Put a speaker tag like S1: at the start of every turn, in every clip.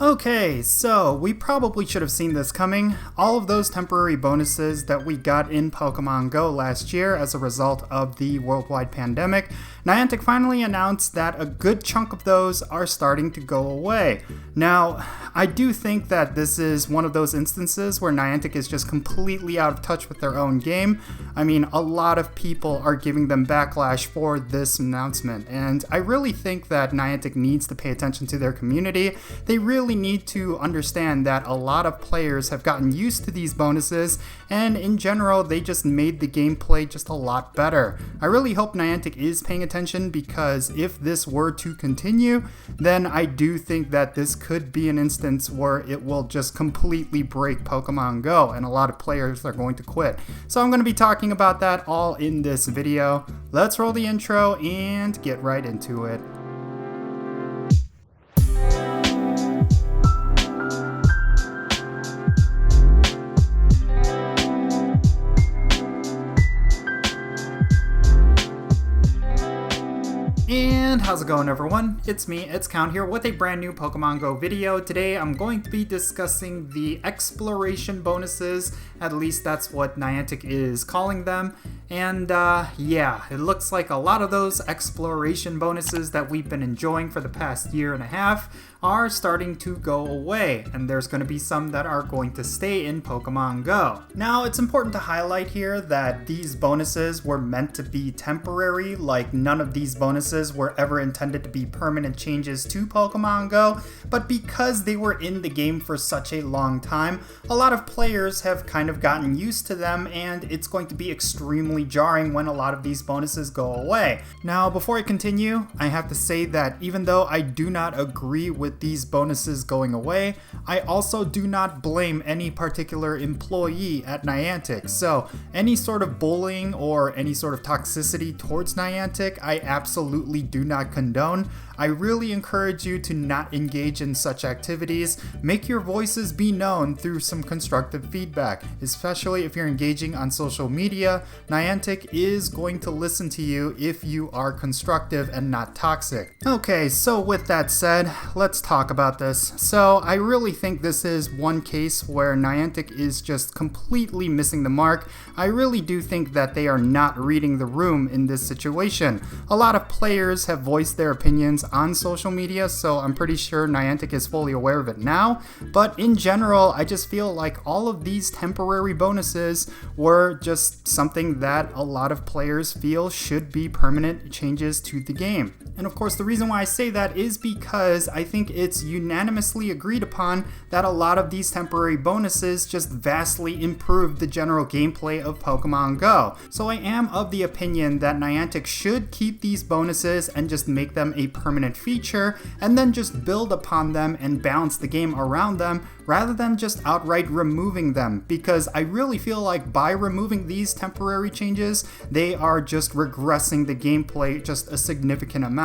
S1: Okay, so we probably should have seen this coming. All of those temporary bonuses that we got in Pokemon Go last year as a result of the worldwide pandemic, Niantic finally announced that a good chunk of those are starting to go away. Now, I do think that this is one of those instances where Niantic is just completely out of touch with their own game. I mean, a lot of people are giving them backlash for this announcement, and I really think that Niantic needs to pay attention to their community. They really need to understand that a lot of players have gotten used to these bonuses, and in general they just made the gameplay just a lot better. I really hope Niantic is paying attention, because if this were to continue, then I do think that this could be an instance where it will just completely break Pokemon Go and a lot of players are going to quit. So I'm going to be talking about that all in this video. Let's roll the intro and get right into it. And how's it going, everyone? It's me, it's Count here with a brand new Pokemon Go video. Today I'm going to be discussing the exploration bonuses, at least that's what Niantic is calling them. And yeah, it looks like a lot of those exploration bonuses that we've been enjoying for the past year and a half are starting to go away, and there's going to be some that are going to stay in Pokemon Go. Now, it's important to highlight here that these bonuses were meant to be temporary, like none of these bonuses were ever intended to be permanent changes to Pokemon Go, but because they were in the game for such a long time, a lot of players have kind of gotten used to them, and it's going to be extremely jarring when a lot of these bonuses go away. Now, before I continue, I have to say that even though I do not agree with these bonuses going away, I also do not blame any particular employee at Niantic. So any sort of bullying or any sort of toxicity towards Niantic, I absolutely do not condone. I really encourage you to not engage in such activities. Make your voices be known through some constructive feedback, especially if you're engaging on social media. Niantic is going to listen to you if you are constructive and not toxic. Okay, so with that said, let's talk about this. So I really think this is one case where Niantic is just completely missing the mark. I really do think that they are not reading the room in this situation. A lot of players have voiced their opinions on social media, so I'm pretty sure Niantic is fully aware of it now, but in general, I just feel like all of these temporary bonuses were just something that a lot of players feel should be permanent changes to the game. And of course, the reason why I say that is because I think it's unanimously agreed upon that a lot of these temporary bonuses just vastly improved the general gameplay of Pokemon Go. So I am of the opinion that Niantic should keep these bonuses and just make them a permanent feature, and then just build upon them and balance the game around them, rather than just outright removing them, because I really feel like by removing these temporary changes, they are just regressing the gameplay just a significant amount.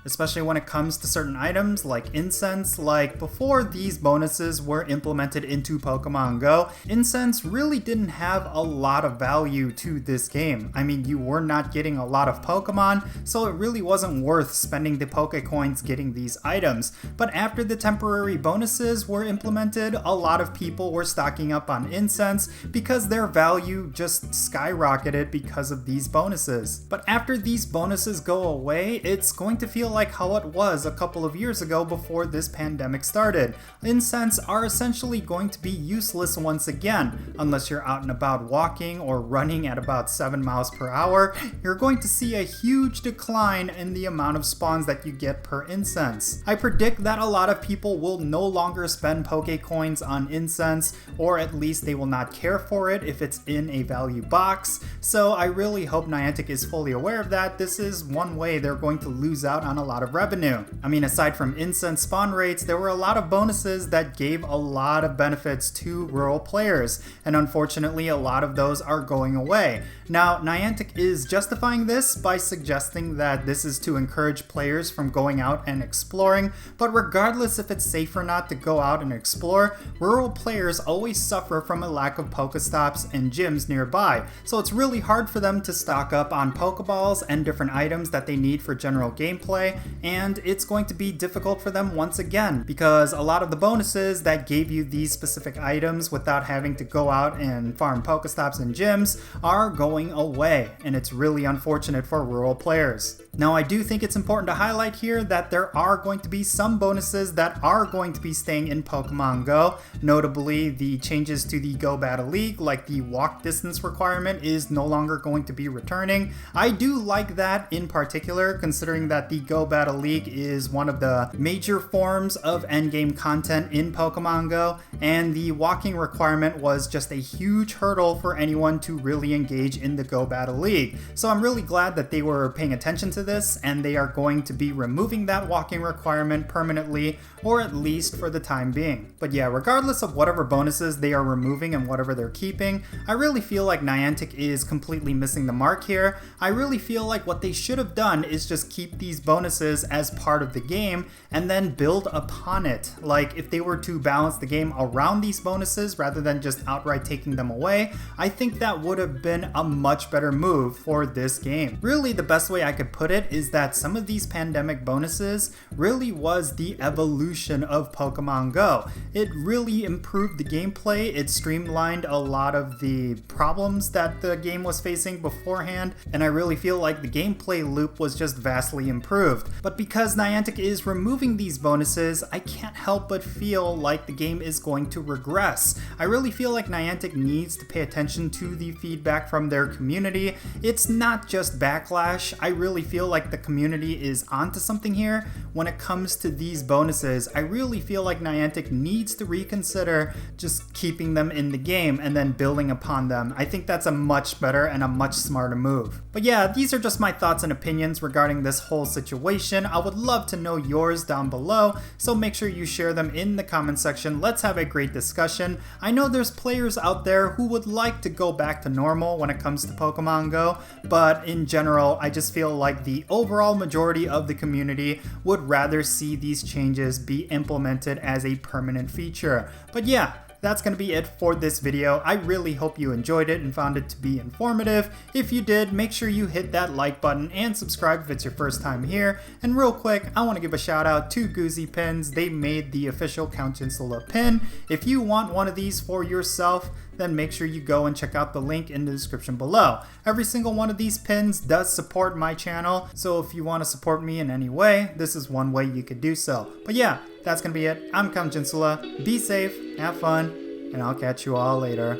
S1: Especially when it comes to certain items like incense. Like before these bonuses were implemented into Pokemon Go, incense really didn't have a lot of value to this game. I mean, you were not getting a lot of Pokemon, so it really wasn't worth spending the Pokecoins getting these items. But after the temporary bonuses were implemented, a lot of people were stocking up on incense because their value just skyrocketed because of these bonuses. But after these bonuses go away, it's going to feel like how it was a couple of years ago before this pandemic started. Incense are essentially going to be useless once again. Unless you're out and about walking or running at about 7 miles per hour, you're going to see a huge decline in the amount of spawns that you get per incense. I predict that a lot of people will no longer spend Pokecoins on incense, or at least they will not care for it if it's in a value box. So I really hope Niantic is fully aware of that. This is one way they're going to lose out on a lot of revenue. I mean, aside from incense spawn rates, there were a lot of bonuses that gave a lot of benefits to rural players, and unfortunately a lot of those are going away. Now, Niantic is justifying this by suggesting that this is to encourage players from going out and exploring, but regardless if it's safe or not to go out and explore, rural players always suffer from a lack of Pokestops and gyms nearby, so it's really hard for them to stock up on Pokeballs and different items that they need for general gameplay. way, and it's going to be difficult for them once again because a lot of the bonuses that gave you these specific items without having to go out and farm Pokestops and gyms are going away, and it's really unfortunate for rural players. Now, I do think it's important to highlight here that there are going to be some bonuses that are going to be staying in Pokemon Go, notably the changes to the Go Battle League, like the walk distance requirement is no longer going to be returning. I do like that in particular, considering that the Go Battle League is one of the major forms of endgame content in Pokemon Go, and the walking requirement was just a huge hurdle for anyone to really engage in the Go Battle League. So I'm really glad that they were paying attention to this, and they are going to be removing that walking requirement permanently, or at least for the time being. But yeah, regardless of whatever bonuses they are removing and whatever they're keeping, I really feel like Niantic is completely missing the mark here. I really feel like what they should have done is just keep these bonuses as part of the game and then build upon it. Like, if they were to balance the game around these bonuses rather than just outright taking them away, I think that would have been a much better move for this game. Really, the best way I could put it is that some of these pandemic bonuses really was the evolution of Pokemon Go. It really improved the gameplay, it streamlined a lot of the problems that the game was facing beforehand, and I really feel like the gameplay loop was just vastly improved. But because Niantic is removing these bonuses, I can't help but feel like the game is going to regress. I really feel like Niantic needs to pay attention to the feedback from their community. It's not just backlash. I really feel like the community is onto something here when it comes to these bonuses. I really feel like Niantic needs to reconsider just keeping them in the game and then building upon them. I think that's a much better and a much smarter move. But yeah, these are just my thoughts and opinions regarding this whole situation. I would love to know yours down below, so make sure you share them in the comment section. Let's have a great discussion. I know there's players out there who would like to go back to normal when it comes to Pokemon Go, but in general, I just feel like the overall majority of the community would rather see these changes be implemented as a permanent feature. But yeah, that's going to be it for this video. I really hope you enjoyed it and found it to be informative. If you did, make sure you hit that like button and subscribe if it's your first time here. And real quick, I want to give a shout out to GOOZEE pins. They made the official Count Jinsula pin. If you want one of these for yourself, then make sure you go and check out the link in the description below. Every single one of these pins does support my channel, so if you want to support me in any way, this is one way you could do so. But yeah, that's gonna be it. I'm Count Jinsula. Be safe, have fun, and I'll catch you all later.